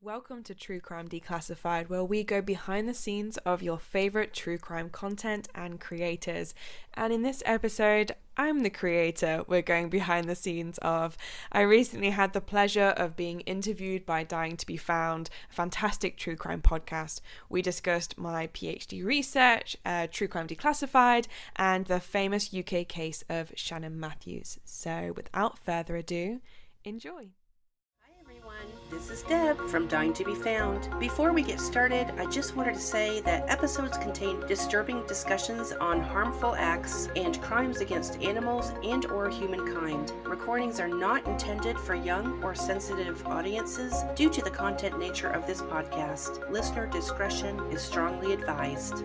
Welcome to True Crime Declassified, where we go behind the scenes of your favorite true crime content and creators. And in this episode, I'm the creator we're going behind the scenes of. I recently had the pleasure of being interviewed by Dying to Be Found, a fantastic true crime podcast. We discussed my PhD research, True Crime Declassified, and the famous UK case of Shannon Matthews. So without further ado, enjoy. This is Deb from Dying to Be Found. Before we get started, I just wanted to say that episodes contain disturbing discussions on harmful acts and crimes against animals and or humankind. Recordings are not intended for young or sensitive audiences due to the content nature of this podcast. Listener discretion is strongly advised.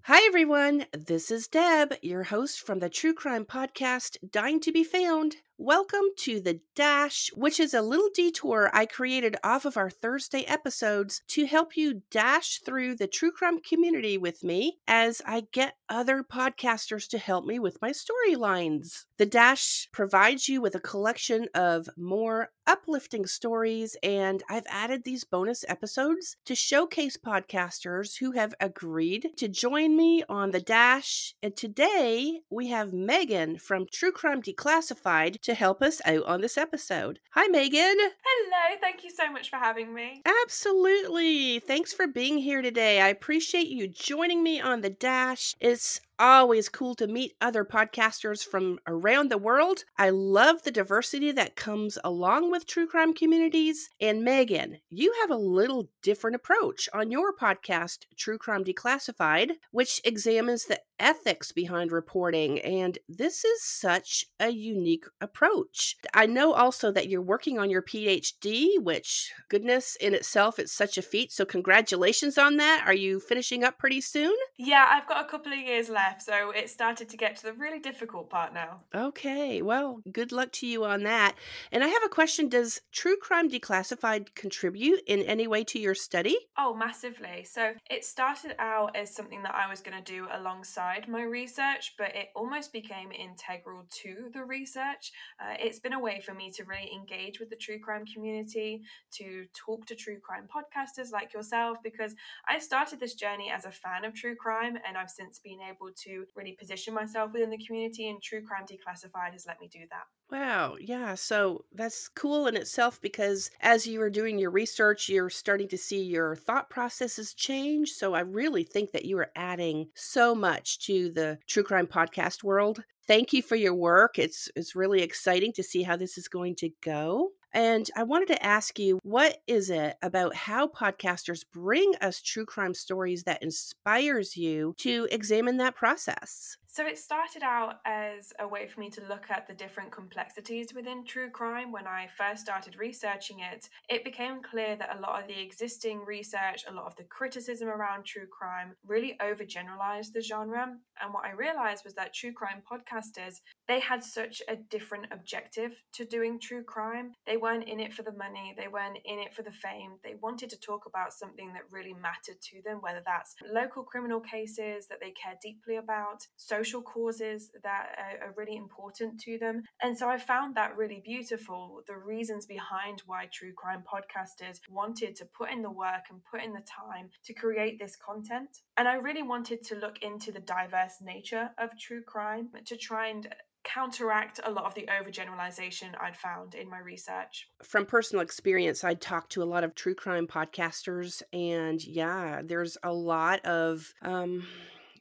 Hi everyone, this is Deb, your host from the true crime podcast Dying to Be Found. Welcome to The Dash, which is a little detour I created off of our Thursday episodes to help you dash through the true crime community with me as I get other podcasters to help me with my storylines. The Dash provides you with a collection of more uplifting stories, and I've added these bonus episodes to showcase podcasters who have agreed to join me on The Dash. And today we have Megan from True Crime Declassified to help us out on this episode. Hi, Megan. Hello, thank you so much for having me. Absolutely. Thanks for being here today. I appreciate you joining me on The Dash. It's always cool to meet other podcasters from around the world. I love the diversity that comes along with true crime communities. And Megan, you have a little different approach on your podcast, True Crime Declassified, which examines the ethics behind reporting. And this is such a unique approach. I know also that you're working on your PhD, which, goodness, in itself, it's such a feat. So congratulations on that. Are you finishing up pretty soon? Yeah, I've got a couple of years left, so it started to get to the really difficult part now. Okay, well, good luck to you on that. And I have a question. Does True Crime Declassified contribute in any way to your study? Oh, massively. So it started out as something that I was going to do alongside my research, but it almost became integral to the research. It's been a way for me to really engage with the true crime community, to talk to true crime podcasters like yourself, because I started this journey as a fan of true crime, and I've since been able to really position myself within the community, and True Crime Declassified has let me do that. Wow, yeah, so that's cool in itself because as you were doing your research, you're starting to see your thought processes change. So I really think that you are adding so much to the true crime podcast world. Thank you for your work. It's really exciting to see how this is going to go. And I wanted to ask you, what is it about how podcasters bring us true crime stories that inspires you to examine that process? So it started out as a way for me to look at the different complexities within true crime. When I first started researching it, it became clear that a lot of the existing research, a lot of the criticism around true crime really overgeneralized the genre. And what I realized was that true crime podcasters, they had such a different objective to doing true crime. They weren't in it for the money, they weren't in it for the fame. They wanted to talk about something that really mattered to them, whether that's local criminal cases that they care deeply about, social causes that are really important to them. And so I found that really beautiful, the reasons behind why true crime podcasters wanted to put in the work and put in the time to create this content. And I really wanted to look into the diverse nature of true crime to try and counteract a lot of the overgeneralization I'd found in my research. From personal experience, I talked to a lot of true crime podcasters, and yeah, there's a lot of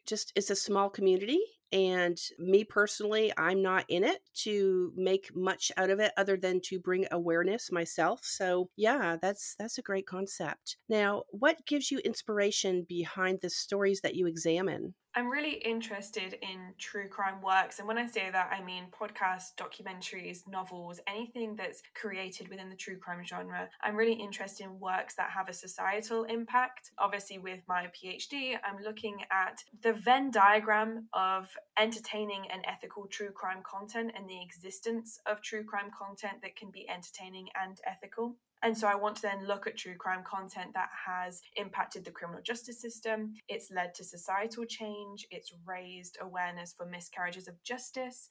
just it's a small community. And me personally, I'm not in it to make much out of it other than to bring awareness myself. So yeah, that's a great concept. Now, what gives you inspiration behind the stories that you examine? I'm really interested in true crime works. And when I say that, I mean podcasts, documentaries, novels, anything that's created within the true crime genre. I'm really interested in works that have a societal impact. Obviously, with my PhD, I'm looking at the Venn diagram of entertaining and ethical true crime content and the existence of true crime content that can be entertaining and ethical. And so I want to then look at true crime content that has impacted the criminal justice system, it's led to societal change, it's raised awareness for miscarriages of justice.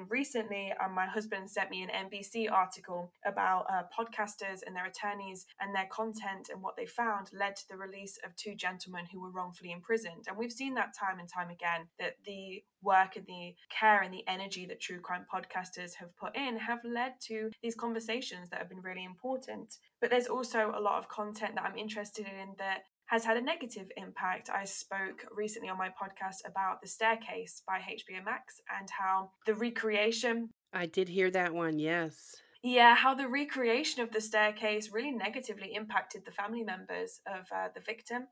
Recently, my husband sent me an NBC article about podcasters and their attorneys and their content, and what they found led to the release of two gentlemen who were wrongfully imprisoned. And we've seen that time and time again, that the work and the care and the energy that true crime podcasters have put in have led to these conversations that have been really important. But there's also a lot of content that I'm interested in that has had a negative impact. I spoke recently on my podcast about The Staircase by HBO Max and how the recreation I did hear that one, yes. yeah, how the recreation of The Staircase really negatively impacted the family members of the victim.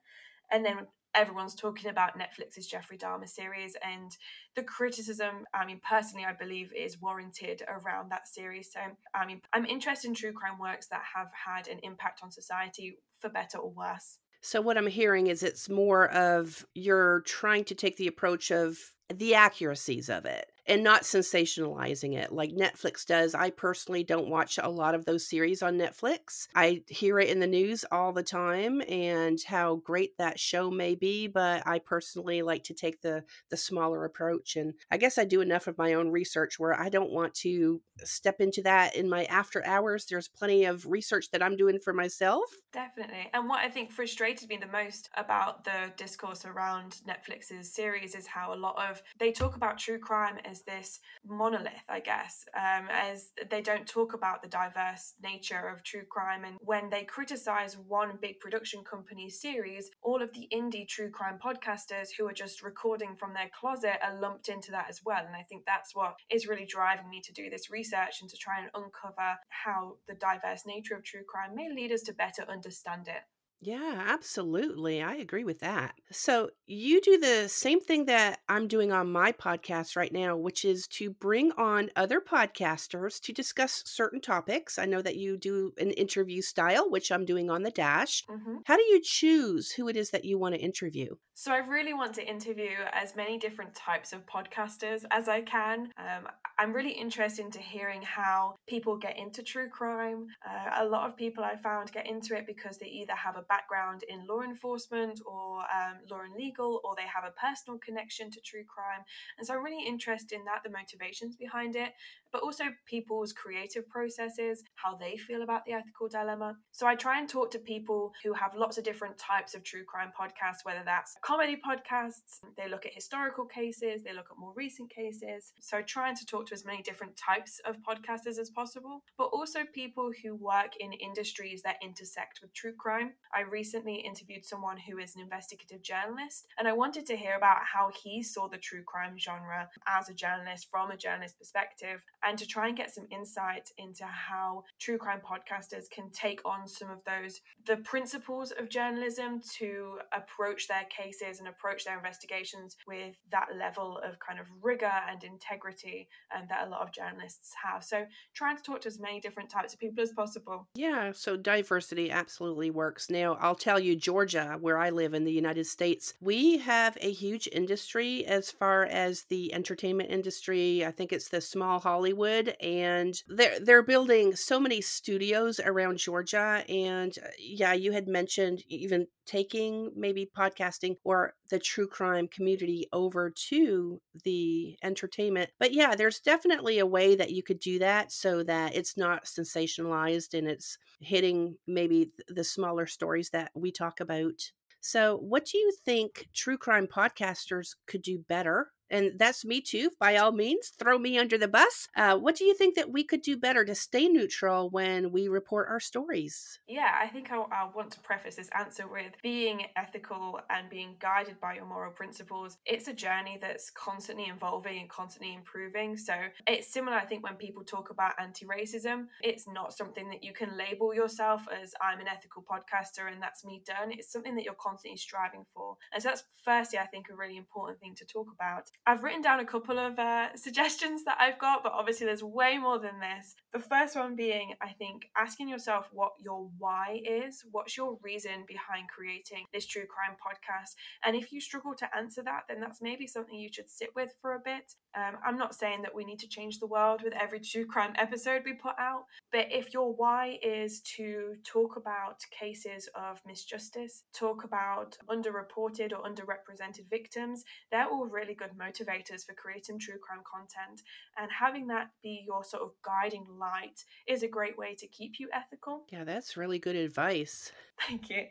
And then everyone's talking about Netflix's Jeffrey Dahmer series and the criticism, personally, I believe is warranted around that series. So, I'm interested in true crime works that have had an impact on society for better or worse. So what I'm hearing is it's more of you're trying to take the approach of the accuracies of it and not sensationalizing it like Netflix does. I personally don't watch a lot of those series on Netflix. I hear it in the news all the time and how great that show may be, but I personally like to take the smaller approach. And I guess I do enough of my own research where I don't want to step into that in my after hours. There's plenty of research that I'm doing for myself. Definitely. And what I think frustrated me the most about the discourse around Netflix's series is how they talk about true crime as this monolith, I guess, as they don't talk about the diverse nature of true crime. And when they criticize one big production company's series, all of the indie true crime podcasters who are just recording from their closet are lumped into that as well. And I think that's what is really driving me to do this research and to try and uncover how the diverse nature of true crime may lead us to better understand it. Yeah, absolutely. I agree with that. So, you do the same thing that I'm doing on my podcast right now, which is to bring on other podcasters to discuss certain topics. I know that you do an interview style, which I'm doing on the Dash. Mhm. How do you choose who it is that you want to interview? So I really want to interview as many different types of podcasters as I can. I'm really interested into hearing how people get into true crime. A lot of people I found get into it because they either have a background in law enforcement or law and legal, or they have a personal connection to true crime. And so I'm really interested in that, the motivations behind it, but also people's creative processes, how they feel about the ethical dilemma. So I try and talk to people who have lots of different types of true crime podcasts, whether that's comedy podcasts, they look at historical cases, they look at more recent cases. So trying to talk to as many different types of podcasters as possible, but also people who work in industries that intersect with true crime. I recently interviewed someone who is an investigative journalist, and I wanted to hear about how he saw the true crime genre as a journalist from a journalist perspective, and to try and get some insight into how true crime podcasters can take on some of the principles of journalism to approach their cases and approach their investigations with that level of kind of rigor and integrity that a lot of journalists have. So trying to talk to as many different types of people as possible. Yeah, so diversity absolutely works. Now, I'll tell you, Georgia, where I live in the United States, we have a huge industry as far as the entertainment industry. I think it's the small Hollywood, and they're building so many studios around Georgia. And yeah, you had mentioned even taking maybe podcasting or the true crime community over to the entertainment. But yeah, there's definitely a way that you could do that so that it's not sensationalized and it's hitting maybe the smaller stories that we talk about. So, what do you think true crime podcasters could do better? And that's me too. By all means, throw me under the bus. What do you think that we could do better to stay neutral when we report our stories? Yeah, I think I want to preface this answer with being ethical and being guided by your moral principles. It's a journey that's constantly evolving and constantly improving. So it's similar, I think, when people talk about anti-racism, it's not something that you can label yourself as I'm an ethical podcaster and that's me done. It's something that you're constantly striving for. And so that's firstly, I think, a really important thing to talk about. I've written down a couple of suggestions that I've got, but obviously there's way more than this. The first one being, I think, asking yourself what your why is. What's your reason behind creating this true crime podcast? And if you struggle to answer that, then that's maybe something you should sit with for a bit. I'm not saying that we need to change the world with every true crime episode we put out, but if your why is to talk about cases of misjustice, talk about underreported or underrepresented victims, they're all really good motivators for creating true crime content. And having that be your sort of guiding light is a great way to keep you ethical. Yeah, that's really good advice. Thank you.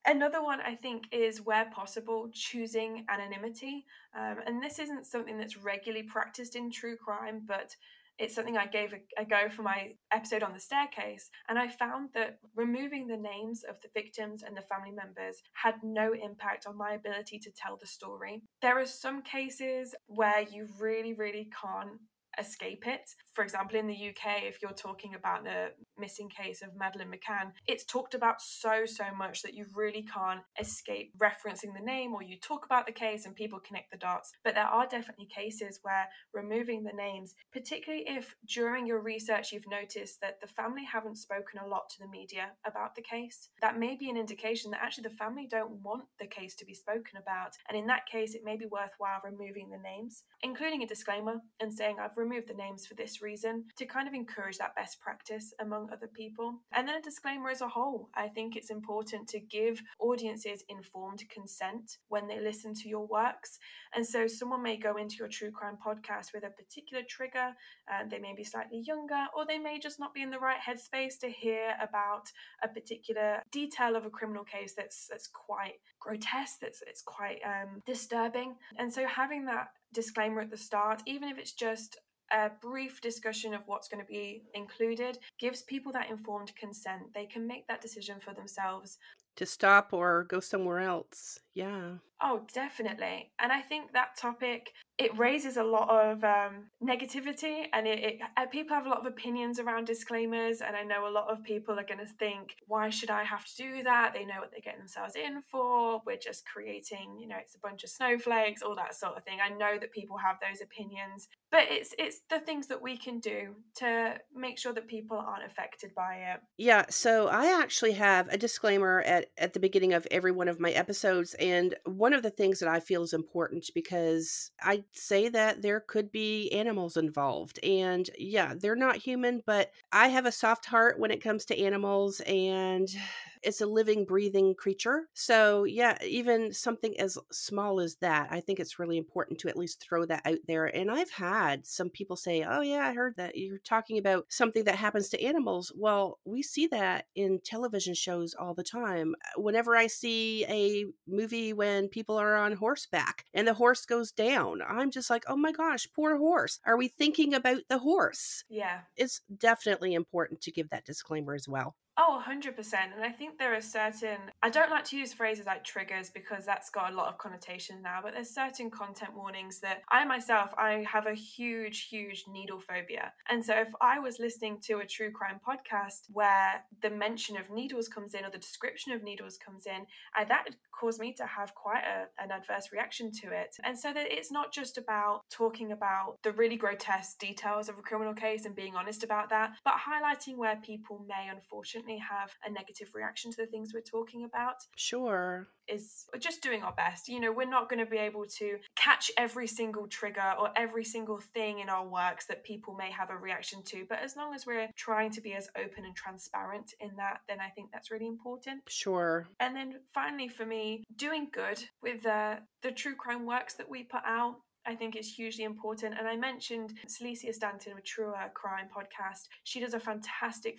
Another one I think is, where possible, choosing anonymity. And this isn't something that's regularly practiced in true crime, but it's something I gave a go for my episode on the staircase. And I found that removing the names of the victims and the family members had no impact on my ability to tell the story. There are some cases where you really, really can't escape it. For example, in the UK, if you're talking about the missing case of Madeleine McCann, it's talked about so much that you really can't escape referencing the name, or you talk about the case and people connect the dots. But there are definitely cases where removing the names, particularly if during your research you've noticed that the family haven't spoken a lot to the media about the case, that may be an indication that actually the family don't want the case to be spoken about. And in that case, it may be worthwhile removing the names, including a disclaimer and saying, I've removed the names for this reason, to kind of encourage that best practice among other people. And then a disclaimer as a whole. I think it's important to give audiences informed consent when they listen to your works. And so someone may go into your true crime podcast with a particular trigger, they may be slightly younger, or they may just not be in the right headspace to hear about a particular detail of a criminal case that's quite grotesque, it's quite disturbing. And so having that disclaimer at the start, even if it's just a brief discussion of what's going to be included, gives people that informed consent. They can make that decision for themselves. To stop or go somewhere else. Yeah. Oh, definitely. And I think that topic, it raises a lot of negativity, and people have a lot of opinions around disclaimers. And I know a lot of people are going to think, why should I have to do that? They know what they're getting themselves in for. We're just creating, it's a bunch of snowflakes, all that sort of thing. I know that people have those opinions, but it's the things that we can do to make sure that people aren't affected by it. Yeah, so I actually have a disclaimer at the beginning of every one of my episodes. And one of the things that I feel is important, because I say that there could be animals involved. And yeah, they're not human, but I have a soft heart when it comes to animals, and it's a living, breathing creature. So yeah, even something as small as that, I think it's really important to at least throw that out there. And I've had some people say, oh yeah, I heard that you're talking about something that happens to animals. Well, we see that in television shows all the time. Whenever I see a movie when people are on horseback and the horse goes down, I'm just like, oh my gosh, poor horse. Are we thinking about the horse? Yeah. It's definitely important to give that disclaimer as well. Oh, 100%. And I think there are certain, I don't like to use phrases like triggers because that's got a lot of connotation now, but there's certain content warnings that I have a huge needle phobia. And so if I was listening to a true crime podcast where the mention of needles comes in, or the description of needles comes in, that caused me to have quite an adverse reaction to it. And so that it's not just about talking about the really grotesque details of a criminal case and being honest about that, but highlighting where people may unfortunately have a negative reaction to the things we're talking about. Sure. Is just doing our best. We're not going to be able to catch every single trigger or every single thing in our works that people may have a reaction to, but as long as we're trying to be as open and transparent in that, then I think that's really important. Sure. And then finally, for me, doing good with the true crime works that we put out, I think is hugely important. And I mentioned Celicia Stanton with Truer Crime Podcast. She does a fantastic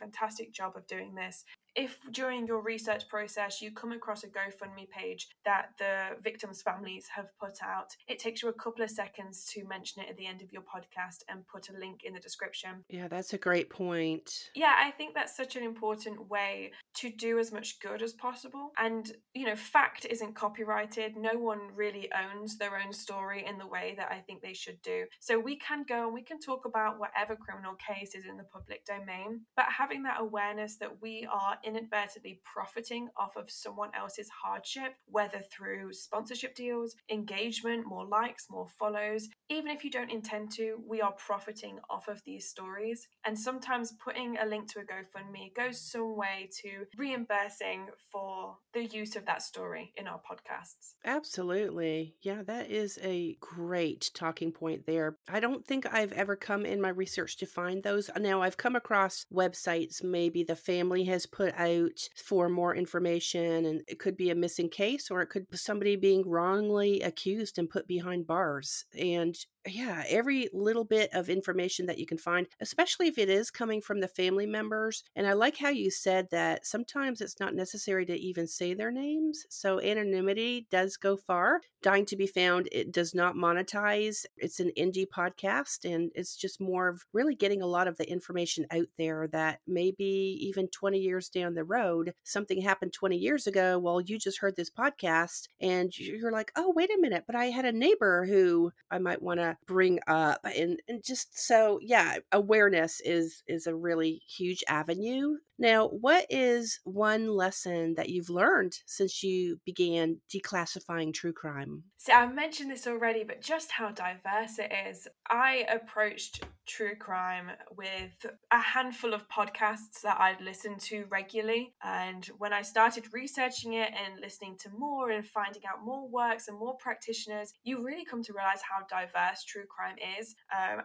job of doing this. If during your research process you come across a GoFundMe page that the victims' families have put out, it takes you a couple of seconds to mention it at the end of your podcast and put a link in the description. Yeah, that's a great point. Yeah, I think that's such an important way to do as much good as possible. And, fact isn't copyrighted. No one really owns their own story in the way that I think they should do. So we can go and we can talk about whatever criminal case is in the public domain, but having that awareness that we are inadvertently profiting off of someone else's hardship, whether through sponsorship deals, engagement, more likes, more follows. Even if you don't intend to, we are profiting off of these stories. And sometimes putting a link to a GoFundMe goes some way to reimbursing for the use of that story in our podcasts. Absolutely. Yeah, that is a great talking point there. I don't think I've ever come in my research to find those. Now, I've come across websites maybe the family has put out for more information, and it could be a missing case or it could be somebody being wrongly accused and put behind bars. And yeah, every little bit of information that you can find, especially if it is coming from the family members. And I like how you said that sometimes it's not necessary to even say their names. So anonymity does go far. Dying to be Found, it does not monetize. It's an indie podcast, and it's just more of really getting a lot of the information out there that maybe even 20 years down the road, something happened 20 years ago. Well, you just heard this podcast and you're like, oh, wait a minute, but I had a neighbor who I might want to bring up. And just so, yeah, awareness is a really huge avenue. Now, what is one lesson that you've learned since you began declassifying true crime? So I mentioned this already, but just how diverse it is. I approached true crime with a handful of podcasts that I'd listened to regularly. And when I started researching it and listening to more and finding out more works and more practitioners, you really come to realize how diverse true crime is.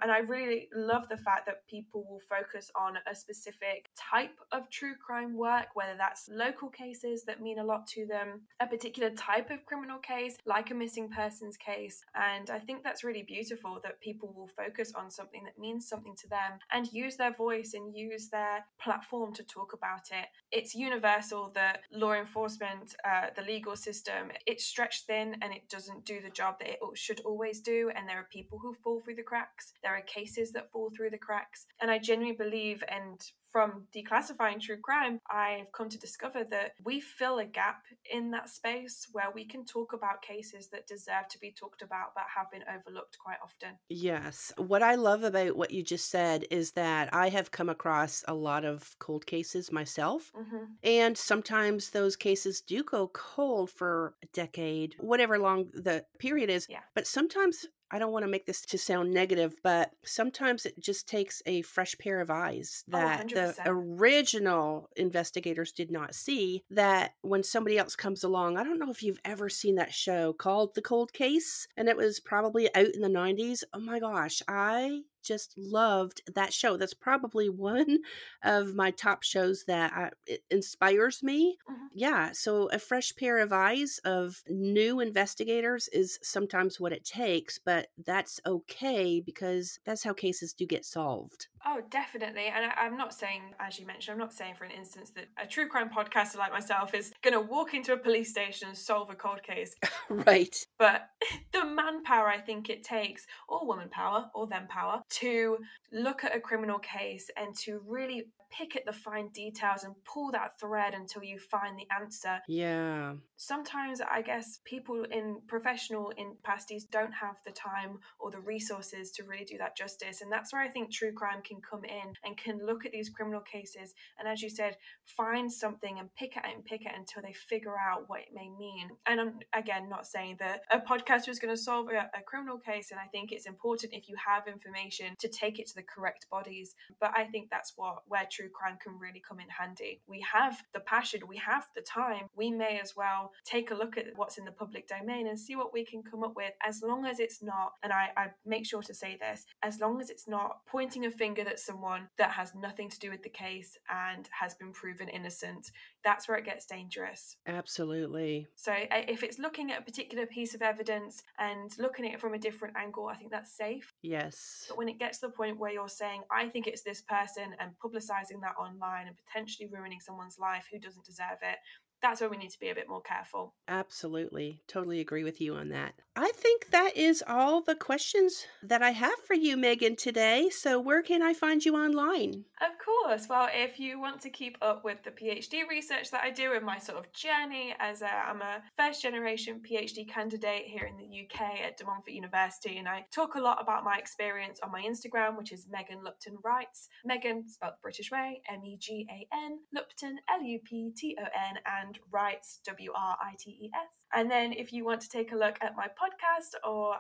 And I really love the fact that people will focus on a specific type of true crime work, whether that's local cases that mean a lot to them, a particular type of criminal case, like a missing person's case. And I think that's really beautiful that people will focus on something that means something to them and use their voice and use their platform to talk about it. It's universal that law enforcement, the legal system, it's stretched thin and it doesn't do the job that it should always do. And there are people who fall through the cracks. There are cases that fall through the cracks. And I genuinely believe, and from declassifying true crime, I've come to discover that we fill a gap in that space where we can talk about cases that deserve to be talked about but have been overlooked quite often. Yes. What I love about what you just said is that I have come across a lot of cold cases myself. Mm-hmm. And sometimes those cases do go cold for a decade, whatever long the period is. Yeah. But sometimes, I don't want to make this to sound negative, but sometimes it just takes a fresh pair of eyes Oh, that the 100%. original investigators did not see, that when somebody else comes along, I don't know if you've ever seen that show called The Cold Case, and it was probably out in the 90s. Oh my gosh, I just loved that show. That's probably one of my top shows that it inspires me. Mm-hmm. Yeah, so a fresh pair of eyes of new investigators is sometimes what it takes, but that's okay because that's how cases do get solved. Oh, definitely. And I'm not saying, as you mentioned, I'm not saying for an instance that a true crime podcaster like myself is going to walk into a police station and solve a cold case. Right. But the manpower I think it takes, or woman power, or them power, to look at a criminal case and to really pick at the fine details and pull that thread until you find the answer. Yeah. Sometimes I guess people in professional incapacities don't have the time or the resources to really do that justice. And that's where I think true crime can come in and can look at these criminal cases and, as you said, find something and pick it until they figure out what it may mean. And I'm, again, not saying that a podcaster is going to solve a criminal case. And I think it's important, if you have information, to take it to the correct bodies. But I think that's where true crime can really come in handy. We have the passion, we have the time, we may as well take a look at what's in the public domain and see what we can come up with, as long as it's not, and I make sure to say this, as long as it's not pointing a finger at someone that has nothing to do with the case and has been proven innocent. That's where it gets dangerous. Absolutely. So if it's looking at a particular piece of evidence and looking at it from a different angle, I think that's safe. Yes. But when it gets to the point where you're saying, I think it's this person, and publicizing that online and potentially ruining someone's life who doesn't deserve it, that's where we need to be a bit more careful. Absolutely. Totally agree with you on that. I think that is all the questions that I have for you, Megan, today. So where can I find you online? Of course. Well, if you want to keep up with the PhD research that I do and my sort of journey I'm a first generation PhD candidate here in the UK at De Montfort University, and I talk a lot about my experience on my Instagram, which is Megan Lupton Writes. Megan, spelled the British way, Megan, Lupton, Lupton, and Writes, Writes. And then if you want to take a look at my podcast or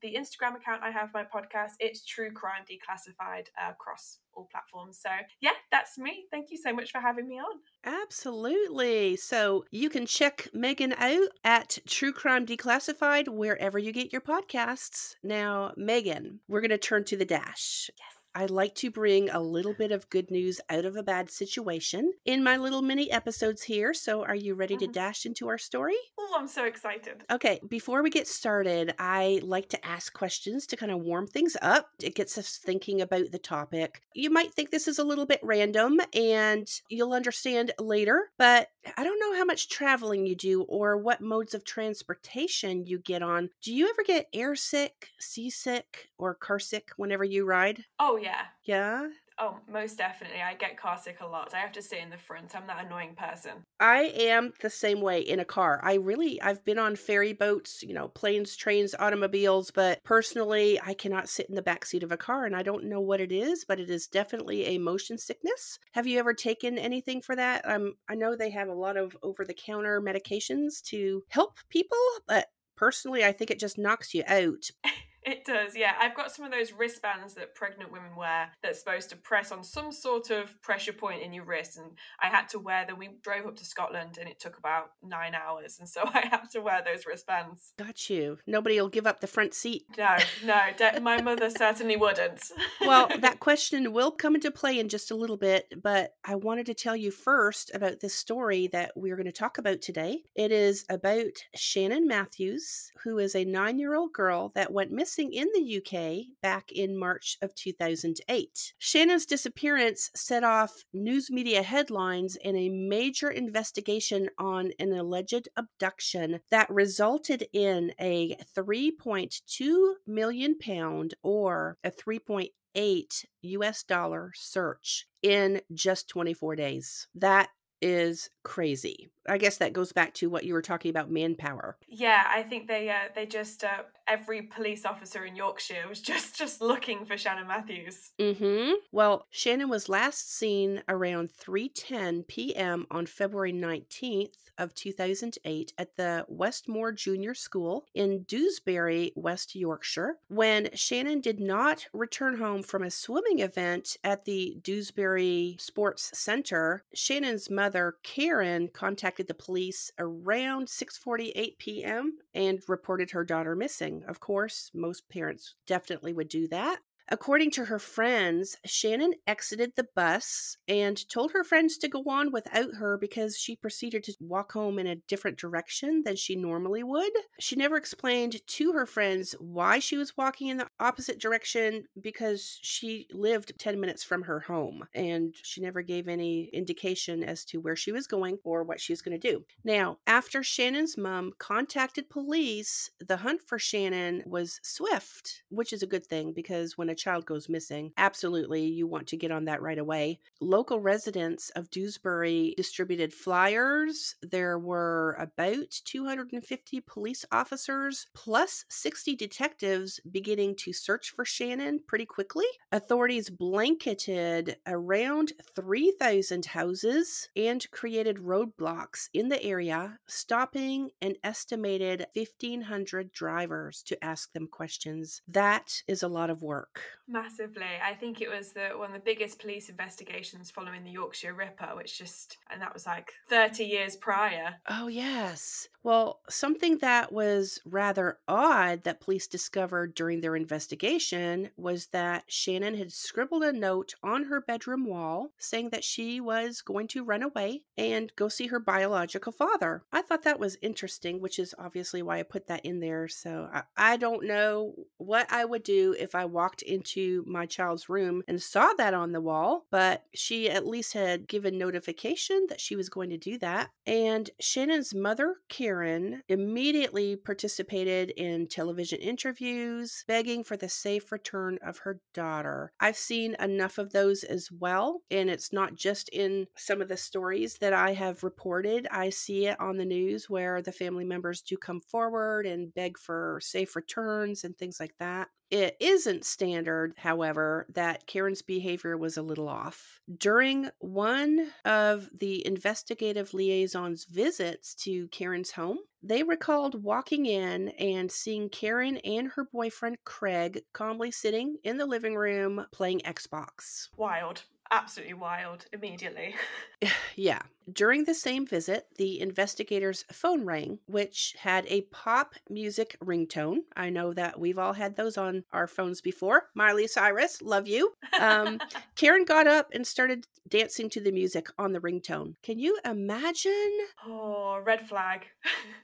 the Instagram account I have my podcast, it's True Crime Declassified across all platforms. So yeah, that's me. Thank you so much for having me on. Absolutely. So you can check Megan out at True Crime Declassified wherever you get your podcasts. Now, Megan, we're going to turn to the dash. Yes. I like to bring a little bit of good news out of a bad situation in my little mini episodes here. So are you ready to dash into our story? Oh, I'm so excited. Okay, before we get started, I like to ask questions to kind of warm things up. It gets us thinking about the topic. You might think this is a little bit random and you'll understand later, but I don't know how much traveling you do or what modes of transportation you get on. Do you ever get airsick, seasick, or carsick whenever you ride? Oh, yeah. Yeah? Oh, most definitely. I get car sick a lot. I have to sit in the front. I'm that annoying person. I am the same way in a car. I've been on ferry boats, planes, trains, automobiles, but personally, I cannot sit in the backseat of a car and I don't know what it is, but it is definitely a motion sickness. Have you ever taken anything for that? I know they have a lot of over-the-counter medications to help people, but personally, I think it just knocks you out. It does, yeah. I've got some of those wristbands that pregnant women wear that's supposed to press on some sort of pressure point in your wrist. And I had to wear them. We drove up to Scotland and it took about 9 hours. And so I had to wear those wristbands. Got you. Nobody will give up the front seat. No, my mother certainly wouldn't. Well, that question will come into play in just a little bit, but I wanted to tell you first about this story that we're going to talk about today. It is about Shannon Matthews, who is a 9-year-old girl that went missing in the UK back in March of 2008. Shannon's disappearance set off news media headlines and a major investigation on an alleged abduction that resulted in a £3.2 million or a 3.8 US dollar search in just 24 days. That is crazy. I guess that goes back to what you were talking about, manpower. Yeah, I think they just every police officer in Yorkshire was just looking for Shannon Matthews. Well, Shannon was last seen around 3:10 p.m. on February 19th of 2008 at the Westmore Junior School in Dewsbury, West Yorkshire, when Shannon did not return home from a swimming event at the Dewsbury Sports Centre. Shannon's mother, Karen, contacted the police around 6:48 p.m. and reported her daughter missing. Of course, most parents definitely would do that. According to her friends, Shannon exited the bus and told her friends to go on without her because she proceeded to walk home in a different direction than she normally would. She never explained to her friends why she was walking in the opposite direction because she lived 10 minutes from her home, and she never gave any indication as to where she was going or what she was going to do. Now, after Shannon's mom contacted police, the hunt for Shannon was swift, which is a good thing because when a child goes missing, absolutely you want to get on that right away. Local residents of Dewsbury distributed flyers. There were about 250 police officers plus 60 detectives beginning to search for Shannon pretty quickly. Authorities blanketed around 3,000 houses and created roadblocks in the area, stopping an estimated 1,500 drivers to ask them questions. That is a lot of work. Massively. I think it was one of the biggest police investigations following the Yorkshire Ripper, and that was like 30 years prior. Oh, yes. Well, something that was rather odd that police discovered during their investigation was that Shannon had scribbled a note on her bedroom wall saying that she was going to run away and go see her biological father. I thought that was interesting, which is obviously why I put that in there. So I don't know what I would do if I walked into my child's room and saw that on the wall, but she at least had given notification that she was going to do that. And Shannon's mother, Karen, immediately participated in television interviews, begging for the safe return of her daughter. I've seen enough of those as well, and it's not just in some of the stories that I have reported. I see it on the news where the family members do come forward and beg for safe returns and things like that. It isn't standard, however, that Karen's behavior was a little off. During one of the investigative liaison's visits to Karen's home, they recalled walking in and seeing Karen and her boyfriend Craig calmly sitting in the living room playing Xbox. Wild. Absolutely wild. Immediately. Yeah. During the same visit, the investigator's phone rang, which had a pop music ringtone. I know that we've all had those on our phones before. Miley Cyrus, love you. Karen got up and started dancing to the music on the ringtone. Can you imagine? Oh, red flag.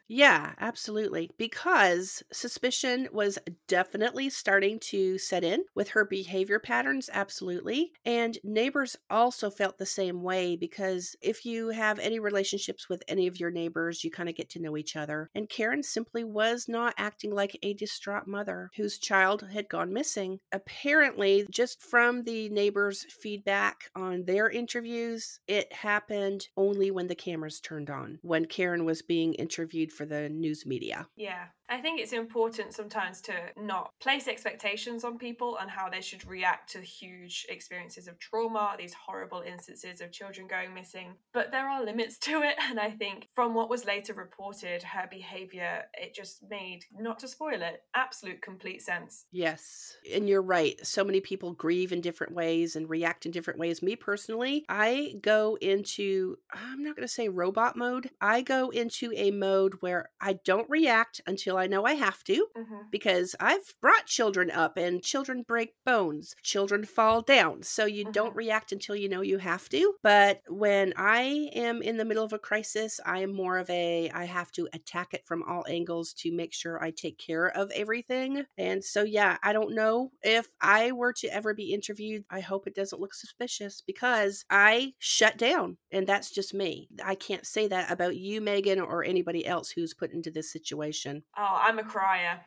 Yeah, absolutely. Because suspicion was definitely starting to set in with her behavior patterns, absolutely. And neighbors also felt the same way, because if you have any relationships with any of your neighbors, you kind of get to know each other. And Karen simply was not acting like a distraught mother whose child had gone missing. Apparently, just from the neighbors' feedback on their interviews, it happened only when the cameras turned on, when Karen was being interviewed for the news media. Yeah. I think it's important sometimes to not place expectations on people and how they should react to huge experiences of trauma, these horrible instances of children going missing. But there are limits to it. And I think from what was later reported, her behavior, it just made, not to spoil it, absolute complete sense. Yes. And you're right. So many people grieve in different ways and react in different ways. Me personally, I go into, I'm not going to say robot mode. I go into a mode where I don't react until I know I have to, because I've brought children up and children break bones. Children fall down. So you don't react until you know you have to. But when I am in the middle of a crisis, I am more of I have to attack it from all angles to make sure I take care of everything. And so, yeah, I don't know if I were to ever be interviewed. I hope it doesn't look suspicious, because I shut down, and that's just me. I can't say that about you, Megan, or anybody else who's put into this situation. Oh, I'm a crier.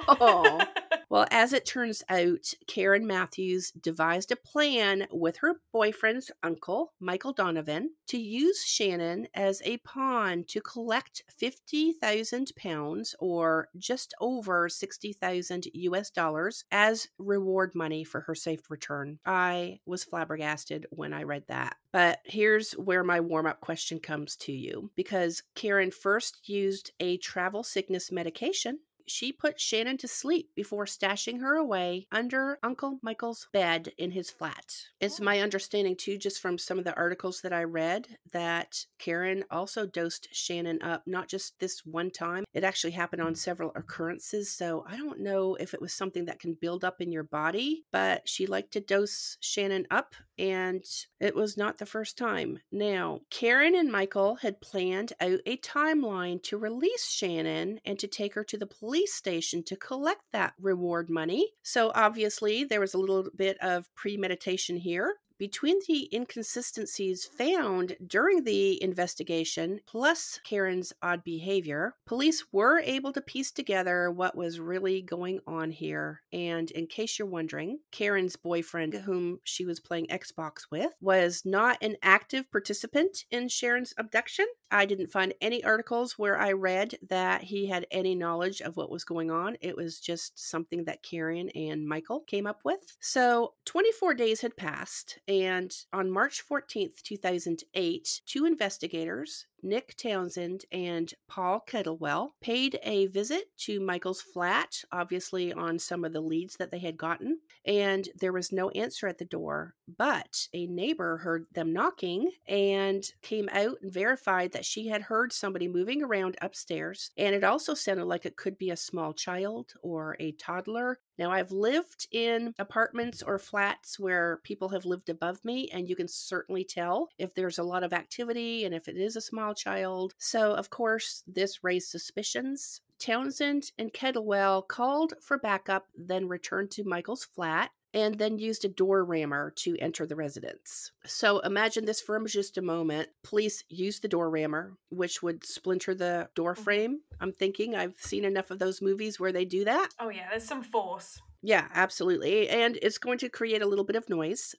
Oh. Well, as it turns out, Karen Matthews devised a plan with her boyfriend's uncle, Michael Donovan, to use Shannon as a pawn to collect 50,000 pounds, or just over 60,000 US dollars, as reward money for her safe return. I was flabbergasted when I read that. But here's where my warm-up question comes to you, because Karen first used a travel sickness medication. She put Shannon to sleep before stashing her away under Uncle Michael's bed in his flat. It's my understanding, too, just from some of the articles that I read, that Karen also dosed Shannon up, not just this one time. It actually happened on several occurrences, so I don't know if it was something that can build up in your body, but she liked to dose Shannon up, and it was not the first time. Now, Karen and Michael had planned out a timeline to release Shannon and to take her to the police station to collect that reward money. So obviously there was a little bit of premeditation here. Between the inconsistencies found during the investigation, plus Karen's odd behavior, police were able to piece together what was really going on here. And in case you're wondering, Karen's boyfriend, whom she was playing Xbox with, was not an active participant in Sharon's abduction. I didn't find any articles where I read that he had any knowledge of what was going on. It was just something that Karen and Michael came up with. So 24 days had passed, and on March 14th, 2008, two investigators, Nick Townsend and Paul Kettlewell, paid a visit to Michael's flat, obviously on some of the leads that they had gotten, and there was no answer at the door. But a neighbor heard them knocking and came out and verified that she had heard somebody moving around upstairs, and it also sounded like it could be a small child or a toddler. Now, I've lived in apartments or flats where people have lived above me, and you can certainly tell if there's a lot of activity and if it is a small child. So, of course, this raised suspicions. Townsend and Kettlewell called for backup, then returned to Michael's flat. and then used a door rammer to enter the residence. So imagine this for just a moment. Police used the door rammer, which would splinter the door frame. I'm thinking I've seen enough of those movies where they do that. Oh, yeah, there's some force. Yeah, absolutely. And it's going to create a little bit of noise.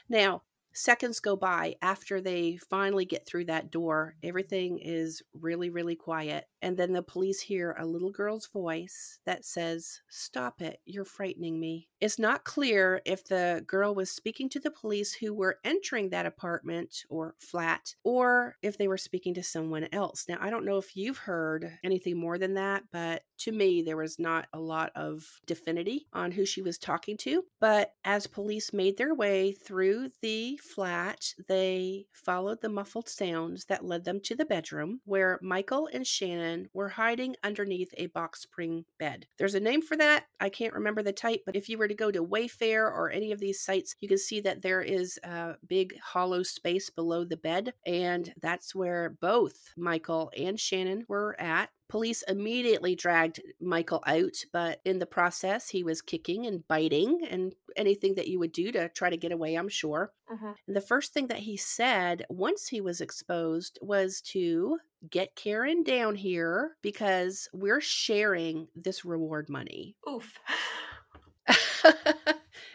Now, seconds go by after they finally get through that door. Everything is really, really quiet. And then the police hear a little girl's voice that says, "Stop it. You're frightening me." It's not clear if the girl was speaking to the police who were entering that apartment or flat, or if they were speaking to someone else. Now, I don't know if you've heard anything more than that, but to me, there was not a lot of definitivity on who she was talking to. But as police made their way through the flat, they followed the muffled sounds that led them to the bedroom where Michael and Shannon were hiding underneath a box spring bed. There's a name for that. I can't remember the type, but if you were to go to Wayfair or any of these sites, you can see that there is a big hollow space below the bed, and that's where both Michael and Shannon were at. Police immediately dragged Michael out, but in the process, he was kicking and biting and anything that you would do to try to get away, I'm sure. And the first thing that he said once he was exposed was to get Karen down here because we're sharing this reward money. Oof.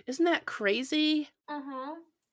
Isn't that crazy?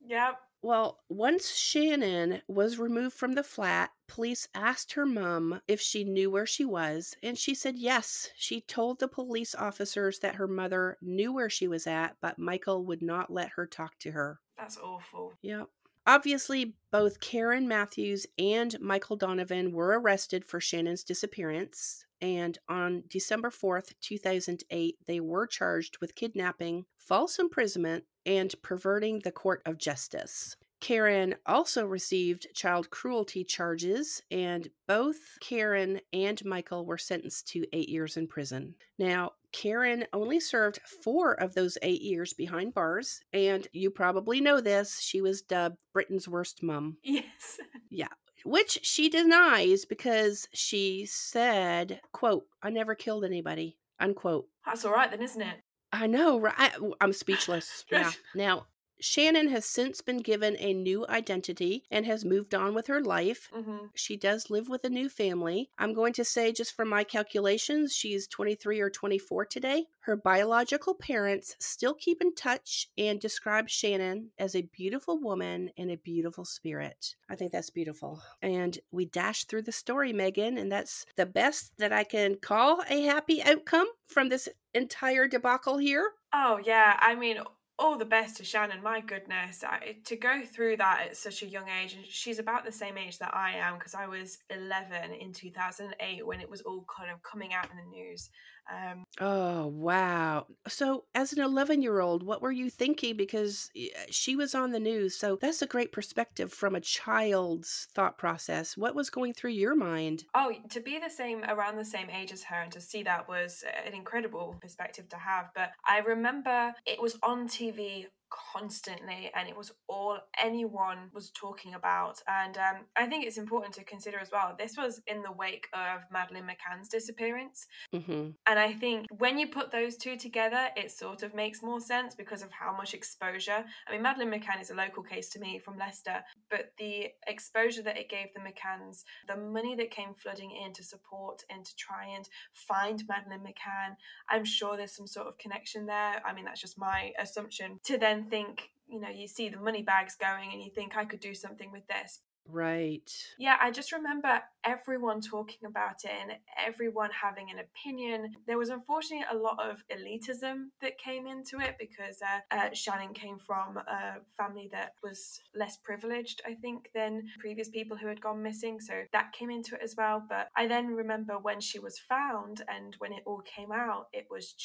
Yep. Well, once Shannon was removed from the flat, police asked her mom if she knew where she was, and she said yes. She told the police officers that her mother knew where she was at, but Michael would not let her talk to her. That's awful. Yep. Obviously, both Karen Matthews and Michael Donovan were arrested for Shannon's disappearance, and on December 4th, 2008, they were charged with kidnapping, false imprisonment, and perverting the court of justice. Karen also received child cruelty charges, and both Karen and Michael were sentenced to 8 years in prison. Now, Karen only served 4 of those 8 years behind bars, and you probably know this, she was dubbed Britain's worst mum. Yes. Yeah, which she denies because she said, quote, "I never killed anybody," unquote. That's all right then, isn't it? I know, right? I'm speechless. Yeah. Now, Shannon has since been given a new identity and has moved on with her life. She does live with a new family. I'm going to say, just from my calculations, she's 23 or 24 today. Her biological parents still keep in touch and describe Shannon as a beautiful woman and a beautiful spirit. I think that's beautiful. And we dash through the story, Megan, and that's the best that I can call a happy outcome from this entire debacle here. Oh, yeah. I mean, all the best to Shannon. My goodness. To go through that at such a young age, and she's about the same age that I am, because I was 11 in 2008 when it was all kind of coming out in the news. Oh, wow. So as an 11-year-old, what were you thinking? Because she was on the news. So that's a great perspective from a child's thought process. What was going through your mind? Oh, to be around the same age as her and to see that was an incredible perspective to have. But I remember it was on TV constantly and it was all anyone was talking about. And I think it's important to consider as well, this was in the wake of Madeleine McCann's disappearance. And I think when you put those two together, it sort of makes more sense because of how much exposure. I mean, Madeleine McCann is a local case to me from Leicester, but the exposure that it gave the McCanns, the money that came flooding in to support and to try and find Madeleine McCann, I'm sure there's some sort of connection there. I mean, that's just my assumption. To then think, you see the money bags going and you think I could do something with this. Right. Yeah, I just remember everyone talking about it and everyone having an opinion. There was unfortunately a lot of elitism that came into it because Shannon came from a family that was less privileged, I think, than previous people who had gone missing. So that came into it as well. But I then remember when she was found and when it all came out, it was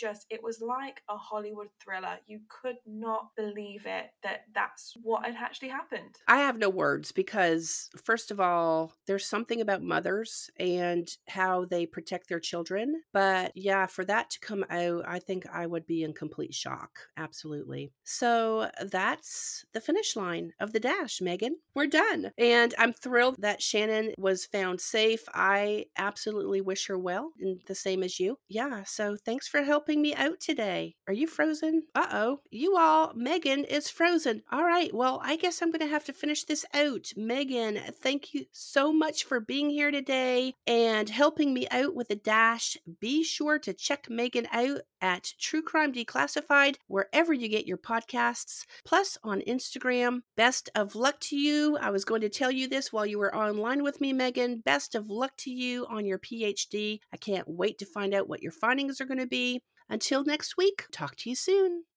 like a Hollywood thriller. You could not believe it, that's what had actually happened. I have no words because because, first of all, there's something about mothers and how they protect their children. But yeah, for that to come out, I think I would be in complete shock. Absolutely. So that's the finish line of the dash, Megan. We're done. And I'm thrilled that Shannon was found safe. I absolutely wish her well, and the same as you. Yeah, so thanks for helping me out today. Are you frozen? Uh-oh. You all, Megan is frozen. All right, well, I guess I'm going to have to finish this out. Megan, thank you so much for being here today and helping me out with the dash. Be sure to check Megan out at True Crime Declassified, wherever you get your podcasts, plus on Instagram. Best of luck to you. I was going to tell you this while you were online with me, Megan. Best of luck to you on your PhD. I can't wait to find out what your findings are going to be. Until next week, talk to you soon.